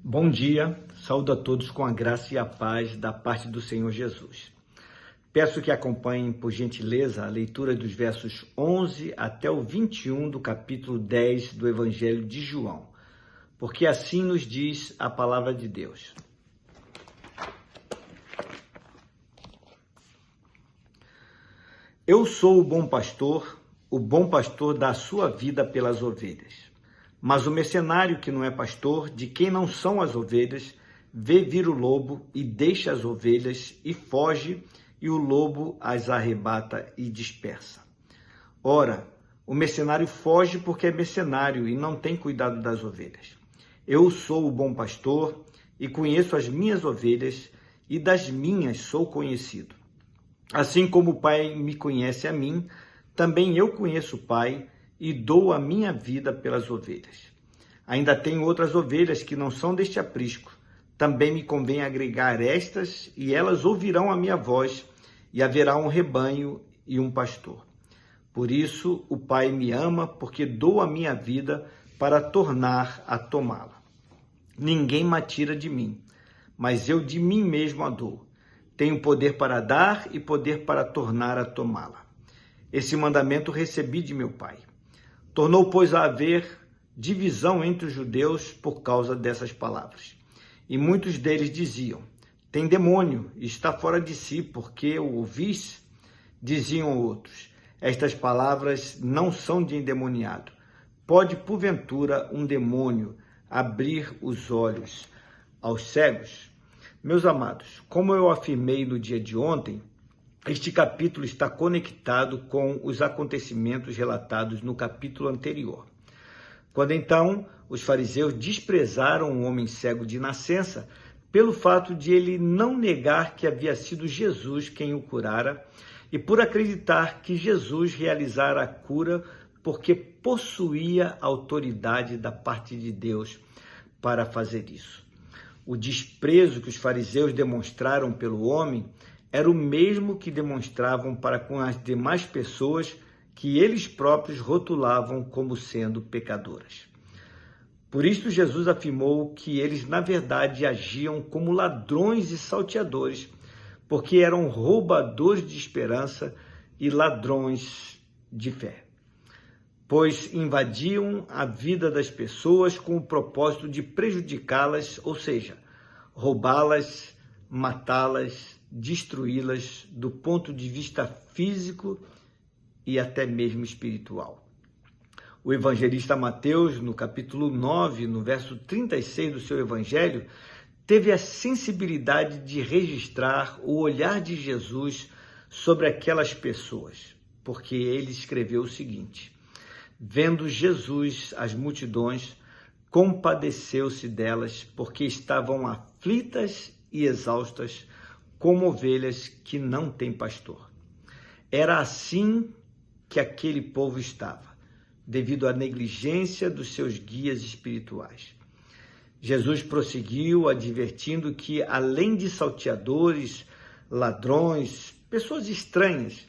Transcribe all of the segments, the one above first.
Bom dia, saúdo a todos com a graça e a paz da parte do Senhor Jesus. Peço que acompanhem, por gentileza, a leitura dos versos 11 até o 21 do capítulo 10 do Evangelho de João, porque assim nos diz a palavra de Deus. Eu sou o bom pastor dá a sua vida pelas ovelhas. Mas o mercenário que não é pastor, de quem não são as ovelhas, vê vir o lobo e deixa as ovelhas e foge, e o lobo as arrebata e dispersa. Ora, o mercenário foge porque é mercenário e não tem cuidado das ovelhas. Eu sou o bom pastor e conheço as minhas ovelhas, e das minhas sou conhecido. Assim como o Pai me conhece a mim, também eu conheço o Pai e dou a minha vida pelas ovelhas. Ainda tenho outras ovelhas que não são deste aprisco. Também me convém agregar estas, e elas ouvirão a minha voz, e haverá um rebanho e um pastor. Por isso o Pai me ama, porque dou a minha vida para tornar a tomá-la. Ninguém me tira de mim, mas eu de mim mesmo a dou. Tenho poder para dar e poder para tornar a tomá-la. Esse mandamento recebi de meu Pai. Tornou, pois, a haver divisão entre os judeus por causa dessas palavras. E muitos deles diziam: tem demônio e está fora de si, porque o ouvis? Diziam outros: estas palavras não são de endemoniado. Pode, porventura, um demônio abrir os olhos aos cegos? Meus amados, como eu afirmei no dia de ontem, este capítulo está conectado com os acontecimentos relatados no capítulo anterior. Quando então os fariseus desprezaram o homem cego de nascença pelo fato de ele não negar que havia sido Jesus quem o curara e por acreditar que Jesus realizara a cura porque possuía autoridade da parte de Deus para fazer isso. O desprezo que os fariseus demonstraram pelo homem era o mesmo que demonstravam para com as demais pessoas que eles próprios rotulavam como sendo pecadoras. Por isso Jesus afirmou que eles, na verdade, agiam como ladrões e salteadores, porque eram roubadores de esperança e ladrões de fé, pois invadiam a vida das pessoas com o propósito de prejudicá-las, ou seja, roubá-las, matá-las, destruí-las do ponto de vista físico e até mesmo espiritual. O evangelista Mateus, no capítulo 9, no verso 36 do seu evangelho, teve a sensibilidade de registrar o olhar de Jesus sobre aquelas pessoas, porque ele escreveu o seguinte: vendo Jesus as multidões, compadeceu-se delas, porque estavam aflitas e exaustas, como ovelhas que não têm pastor. Era assim que aquele povo estava, devido à negligência dos seus guias espirituais. Jesus prosseguiu advertindo que, além de salteadores, ladrões, pessoas estranhas,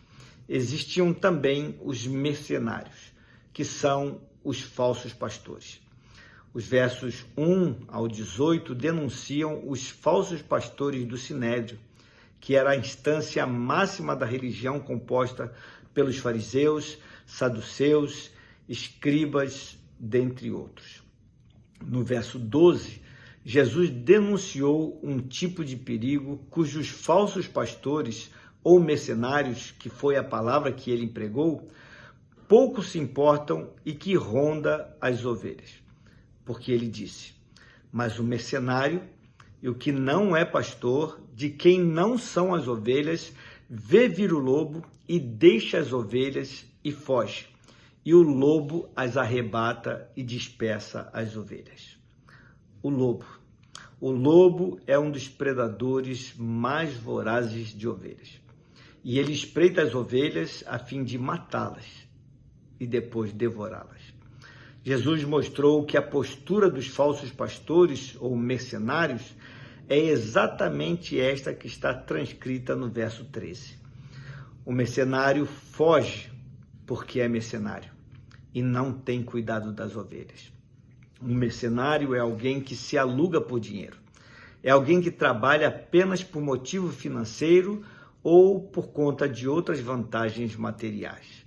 existiam também os mercenários, que são os falsos pastores. Os versos 1 ao 18 denunciam os falsos pastores do Sinédrio, que era a instância máxima da religião composta pelos fariseus, saduceus, escribas, dentre outros. No verso 12, Jesus denunciou um tipo de perigo cujos falsos pastores ou mercenários, que foi a palavra que ele empregou, pouco se importam e que ronda as ovelhas. Porque ele disse: mas o mercenário e o que não é pastor, de quem não são as ovelhas, vê vir o lobo e deixa as ovelhas e foge, e o lobo as arrebata e dispersa as ovelhas. O lobo é um dos predadores mais vorazes de ovelhas, e ele espreita as ovelhas a fim de matá-las e depois devorá-las. Jesus mostrou que a postura dos falsos pastores ou mercenários é exatamente esta que está transcrita no verso 13. O mercenário foge porque é mercenário e não tem cuidado das ovelhas. Um mercenário é alguém que se aluga por dinheiro. É alguém que trabalha apenas por motivo financeiro ou por conta de outras vantagens materiais.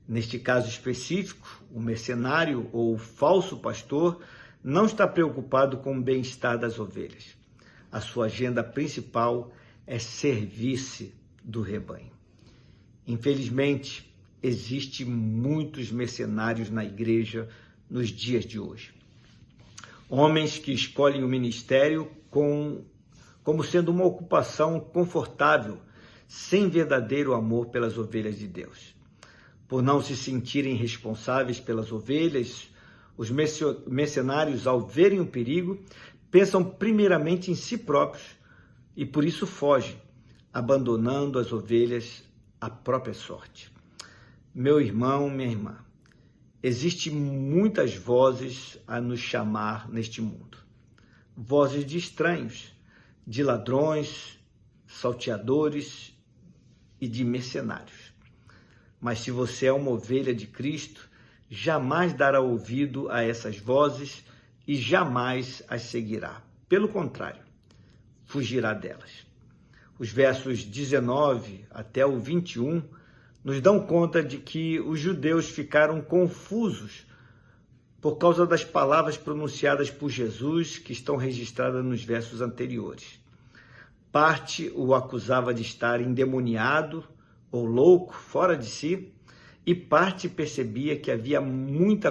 Neste caso específico, o mercenário ou o falso pastor não está preocupado com o bem-estar das ovelhas. A sua agenda principal é servir-se do rebanho. Infelizmente, existem muitos mercenários na igreja nos dias de hoje. Homens que escolhem o ministério como sendo uma ocupação confortável, sem verdadeiro amor pelas ovelhas de Deus. Por não se sentirem responsáveis pelas ovelhas, os mercenários, ao verem o perigo, pensam primeiramente em si próprios e por isso fogem, abandonando as ovelhas à própria sorte. Meu irmão, minha irmã, existem muitas vozes a nos chamar neste mundo. Vozes de estranhos, de ladrões, salteadores e de mercenários. Mas se você é uma ovelha de Cristo, jamais dará ouvido a essas vozes e jamais as seguirá. Pelo contrário, fugirá delas. Os versos 19 até o 21 nos dão conta de que os judeus ficaram confusos por causa das palavras pronunciadas por Jesus que estão registradas nos versos anteriores. Parte o acusava de estar endemoniado ou louco, fora de si, e parte percebia que havia muita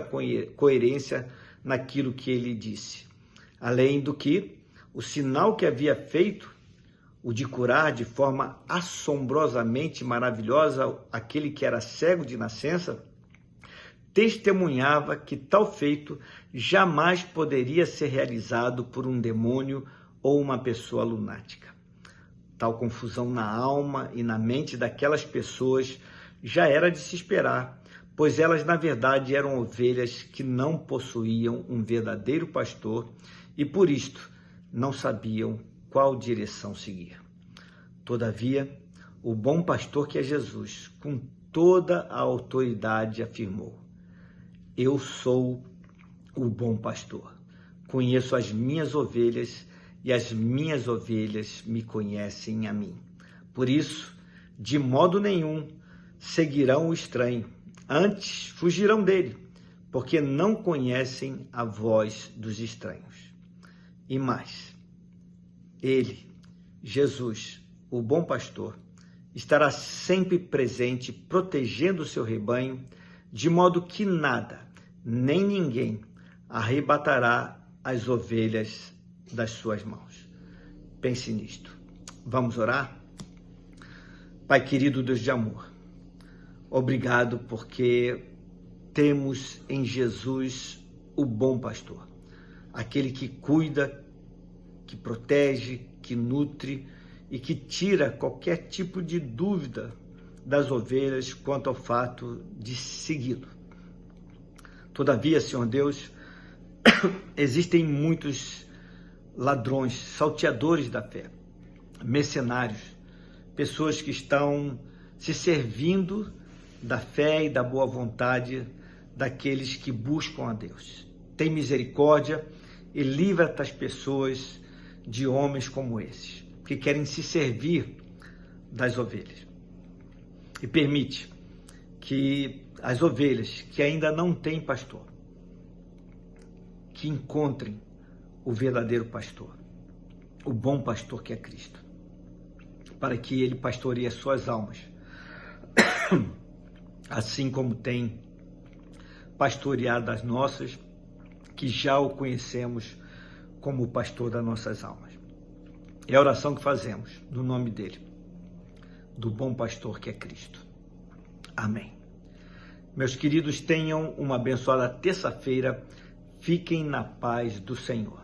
coerência naquilo que ele disse. Além do que, o sinal que havia feito, o de curar de forma assombrosamente maravilhosa aquele que era cego de nascença, testemunhava que tal feito jamais poderia ser realizado por um demônio ou uma pessoa lunática. Tal confusão na alma e na mente daquelas pessoas já era de se esperar, pois elas, na verdade, eram ovelhas que não possuíam um verdadeiro pastor e, por isto, não sabiam qual direção seguir. Todavia, o bom pastor, que é Jesus, com toda a autoridade afirmou: eu sou o bom pastor, conheço as minhas ovelhas e as minhas ovelhas me conhecem a mim. Por isso, de modo nenhum, seguirão o estranho, antes fugirão dele, porque não conhecem a voz dos estranhos. E mais, ele, Jesus, o bom pastor, estará sempre presente, protegendo o seu rebanho, de modo que nada, nem ninguém, arrebatará as ovelhas das suas mãos. Pense nisto. Vamos orar? Pai querido, Deus de amor, obrigado porque temos em Jesus o bom pastor, aquele que cuida, que protege, que nutre e que tira qualquer tipo de dúvida das ovelhas quanto ao fato de segui-lo. Todavia, Senhor Deus, existem muitos ladrões, salteadores da fé, mercenários, pessoas que estão se servindo da fé e da boa vontade daqueles que buscam a Deus. Tem misericórdia e livra estas pessoas de homens como esses, que querem se servir das ovelhas. E permite que as ovelhas que ainda não têm pastor, que encontrem o verdadeiro pastor, o bom pastor que é Cristo, para que ele pastoreie as suas almas, assim como tem pastoreado as nossas, que já o conhecemos como o pastor das nossas almas. É a oração que fazemos no nome dele, do bom pastor que é Cristo. Amém. Meus queridos, tenham uma abençoada terça-feira. Fiquem na paz do Senhor.